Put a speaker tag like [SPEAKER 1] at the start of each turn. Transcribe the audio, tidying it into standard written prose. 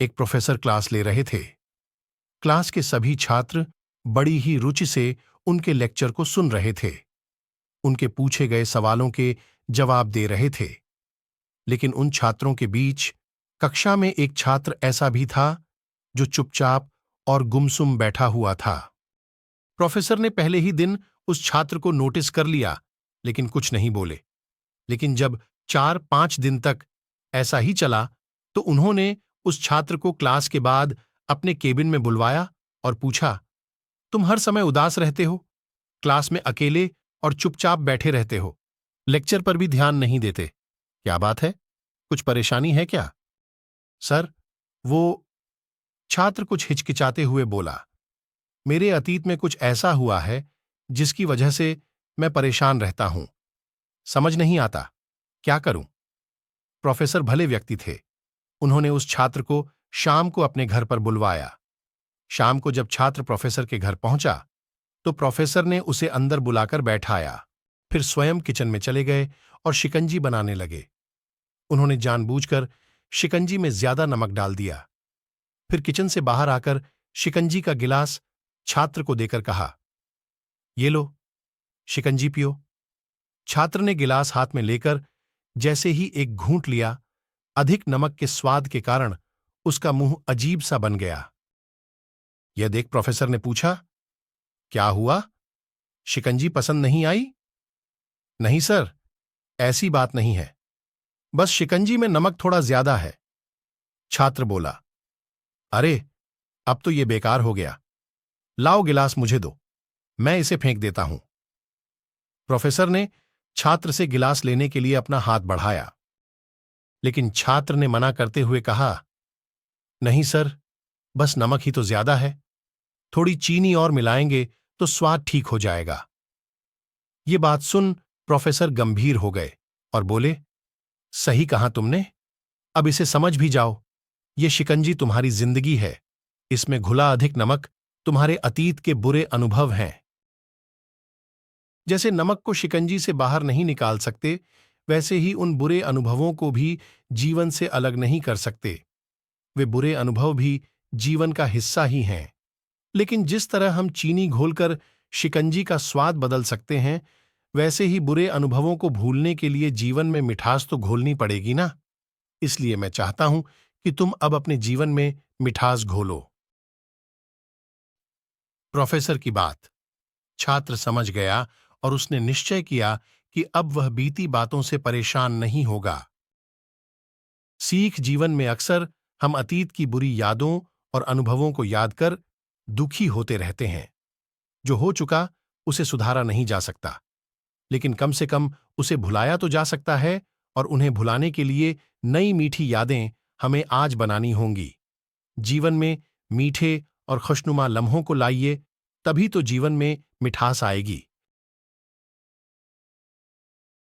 [SPEAKER 1] एक professor class ले रहे थे। क्लास के सभी छात्र बड़ी ही रुचि से उनके लेक्चर को सुन रहे थे। उनके पूछे गए सवालों के जवाब दे रहे थे। लेकिन उन छात्रों के बीच कक्षा में एक छात्र ऐसा भी था जो चुपचाप और गुमसुम बैठा हुआ था। प्रोफेसर ने पहले ही दिन उस छात्र को नोटिस कर लिया, लेकिन कुछ नहीं बोले। लेकिन जब 4-5 दिन तक ऐसा ही चला, तो उन्होंने उस छात्र को क्लास के बाद अपने केबिन में बुलवाया और पूछा, तुम हर समय उदास रहते हो, क्लास में अकेले और चुपचाप बैठे रहते हो, लेक्चर पर भी ध्यान नहीं देते, क्या बात है? कुछ परेशानी है क्या? सर, वो छात्र कुछ हिचकिचाते हुए बोला, मेरे अतीत में कुछ ऐसा हुआ है जिसकी वजह से मैं परेशान रहता हूं। समझ नहीं आता, क्या करूं? प्रोफेसर भले व्यक्ति थे। उन्होंने उस छात्र को शाम को अपने घर पर बुलवाया। शाम को जब छात्र प्रोफेसर के घर पहुंचा, तो प्रोफेसर ने उसे अंदर बुलाकर बैठाया। फिर स्वयं किचन में चले गए और शिकंजी बनाने लगे। उन्होंने जानबूझकर शिकंजी में ज्यादा नमक डाल दिया। फिर किचन से बाहर आकर शिकंजी का गिलास छात्र को देकर कहा, ये लो, शिकंजी पियो। छात्र ने गिलास हाथ में लेकर जैसे ही एक घूंट लिया, अधिक नमक के स्वाद के कारण उसका मुंह अजीब सा बन गया। यह देख प्रोफेसर ने पूछा, क्या हुआ? शिकंजी पसंद नहीं आई? नहीं सर, ऐसी बात नहीं है, बस शिकंजी में नमक थोड़ा ज्यादा है। छात्र बोला, अरे, अब तो ये बेकार हो गया। लाओ गिलास मुझे दो, मैं इसे फेंक देता हूं। प्रोफेसर ने छात्र से गिलास लेने के लिए अपना हाथ बढ़ाया, लेकिन छात्र ने मना करते हुए कहा, नहीं सर, बस नमक ही तो ज्यादा है, थोड़ी चीनी और मिलाएंगे तो स्वाद ठीक हो जाएगा। ये बात सुन प्रोफेसर गंभीर हो गए और बोले, सही कहा तुमने, अब इसे समझ भी जाओ, ये शिकंजी तुम्हारी जिंदगी है, इसमें घुला अधिक नमक तुम्हारे अतीत के बुरे अनुभव हैं। जैसे नमक को शिकंजी से बाहर नहीं निकाल सकते, वैसे ही उन बुरे अनुभवों को भी जीवन से अलग नहीं कर सकते। वे बुरे अनुभव भी जीवन का हिस्सा ही हैं। लेकिन जिस तरह हम चीनी घोलकर शिकंजी का स्वाद बदल सकते हैं, वैसे ही बुरे अनुभवों को भूलने के लिए जीवन में मिठास तो घोलनी पड़ेगी ना। इसलिए मैं चाहता हूं कि तुम अब अपने जीवन में मिठास घोलो। प्रोफेसर की बात छात्र समझ गया और उसने निश्चय किया कि अब वह बीती बातों से परेशान नहीं होगा। सीख जीवन में अक्सर हम अतीत की बुरी यादों और अनुभवों को याद कर दुखी होते रहते हैं। जो हो चुका उसे सुधारा नहीं जा सकता, लेकिन कम से कम उसे भुलाया तो जा सकता है, और उन्हें भुलाने के लिए नई मीठी यादें हमें आज बनानी होंगी। जीवन में मीठे और खुशनुमा लम्हों को लाइए, तभी तो जीवन में मिठास आएगी।